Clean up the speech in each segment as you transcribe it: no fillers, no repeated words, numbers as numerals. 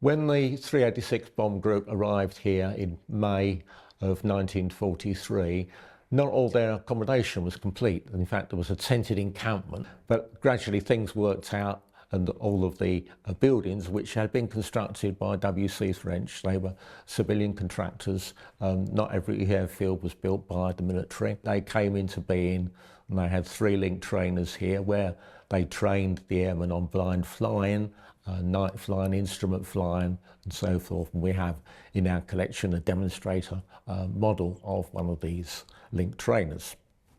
When the 386 bomb group arrived here in May of 1943, not all their accommodation was complete. In fact, there was a tented encampment, but gradually things worked out, and all of the buildings, which had been constructed by W.C. French, they were civilian contractors. Not every airfield was built by the military. They came into being, and they had 3 link trainers here where they trained the airmen on blind flying, night flying, instrument flying, and so forth. And we have in our collection a demonstrator model of one of these link trainers.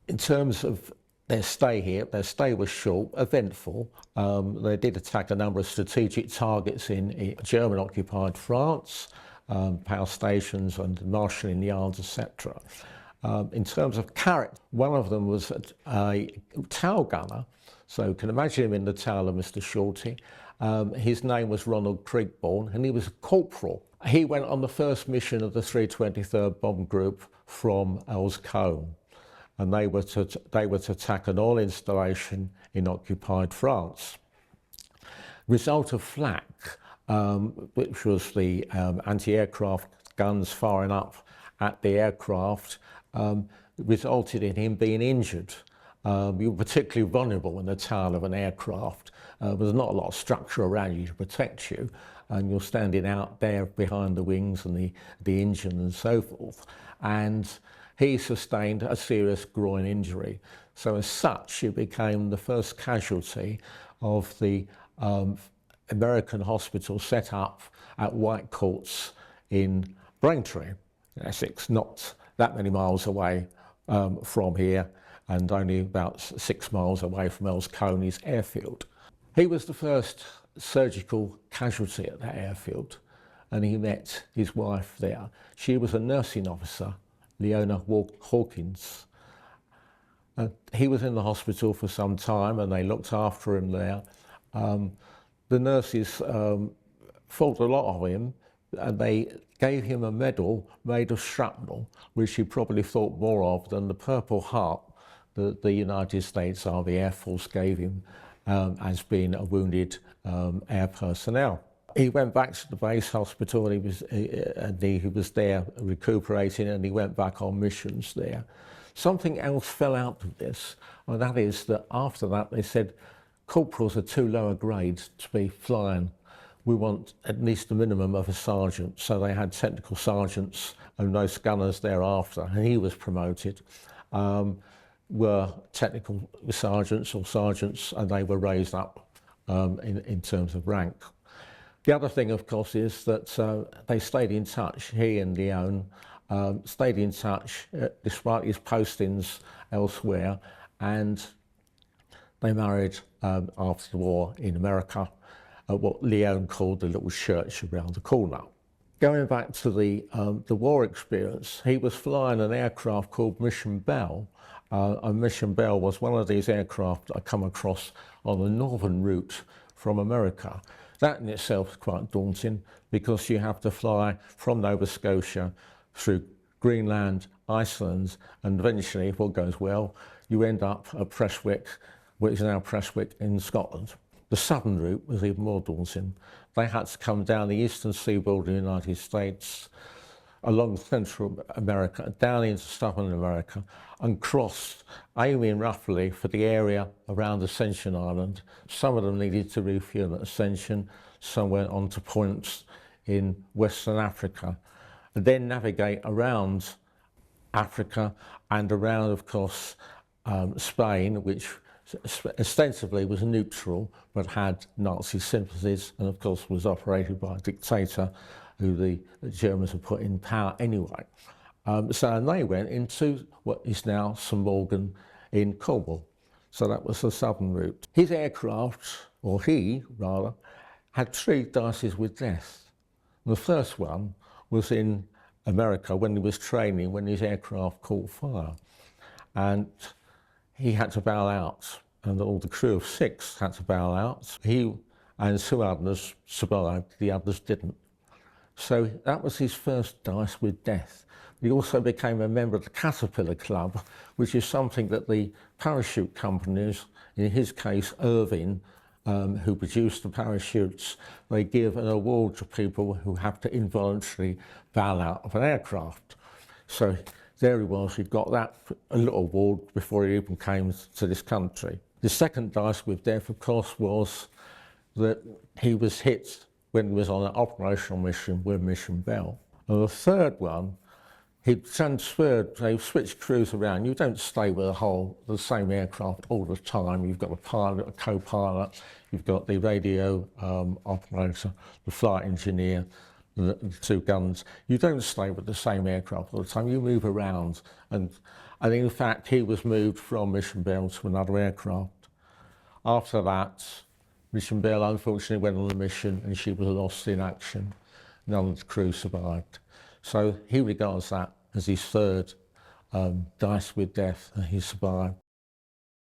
In terms of their stay here, their stay was short, eventful. They did attack a number of strategic targets in German-occupied France, power stations and marshalling yards, etc. In terms of character, one of them was a tail gunner, so you can imagine him in the tail of Mr. Shorty. His name was Ronald Creekborn, and he was a corporal. He went on the first mission of the 323rd Bomb Group from Elscombe, and they were to attack an oil installation in occupied France. Result of flak, which was the anti-aircraft guns firing up at the aircraft, resulted in him being injured. You were particularly vulnerable in the tail of an aircraft. There's not a lot of structure around you to protect you, and you're standing out there behind the wings and the engine and so forth. And he sustained a serious groin injury. So as such, he became the first casualty of the American hospital set up at White Courts in Braintree, Essex, not that many miles away from here, and only about 6 miles away from Elscombe's airfield. He was the first surgical casualty at that airfield, and he met his wife there. She was a nursing officer, Leona Hawkins. He was in the hospital for some time, and they looked after him there. The nurses thought a lot of him, and they gave him a medal made of shrapnel, which he probably thought more of than the Purple Heart that the United States Army Air Force gave him as being a wounded air personnel. He went back to the base hospital, and he was there recuperating, and he went back on missions there. Something else fell out of this, and that is that after that they said, corporals are too low a grade to be flying. We want at least the minimum of a sergeant. So they had technical sergeants and most gunners thereafter, and he was promoted. Were technical sergeants or sergeants, and they were raised up in terms of rank. The other thing, of course, is that they stayed in touch. He and Leon stayed in touch despite his postings elsewhere, and they married after the war in America at what Leon called the little church around the corner. Going back to the war experience, he was flying an aircraft called Mission Bell. And Mission Bell was one of these aircraft I come across on the northern route from America. That in itself is quite daunting, because you have to fly from Nova Scotia through Greenland, Iceland, and eventually, if all goes well, you end up at Prestwick, which is now Prestwick in Scotland. The southern route was even more daunting. They had to come down the eastern seaboard of the United States, along Central America, down into Southern America, and crossed, aiming roughly for the area around Ascension Island. Some of them needed to refuel at Ascension, some went on to points in Western Africa, and then navigate around Africa and around, of course, Spain, which ostensibly was neutral, but had Nazi sympathies, and of course was operated by a dictator who the Germans had put in power anyway. And they went into what is now St Morgan in Cornwall. So that was the southern route. His aircraft, or he rather, had 3 dices with death. The first one was in America when he was training, when his aircraft caught fire. And he had to bow out, and all the crew of 6 had to bow out. He and 2 others survived, the others didn't. So that was his first dice with death. He also became a member of the Caterpillar Club, which is something that the parachute companies, in his case Irving who produce the parachutes, they give an award to people who have to involuntarily bail out of an aircraft. So there he was, he'd got that a little award before he even came to this country. The second dice with death, of course, was that he was hit when he was on an operational mission with Mission Bell. And the third one, he transferred, they switched crews around. You don't stay with the same aircraft all the time. You've got a pilot, a co-pilot, you've got the radio operator, the flight engineer, the two guns. You don't stay with the same aircraft all the time. You move around. And in fact, he was moved from Mission Bell to another aircraft. After that, Mission Bell unfortunately went on a mission and she was lost in action. None of the crew survived. So he regards that as his third dice with death, and he survived.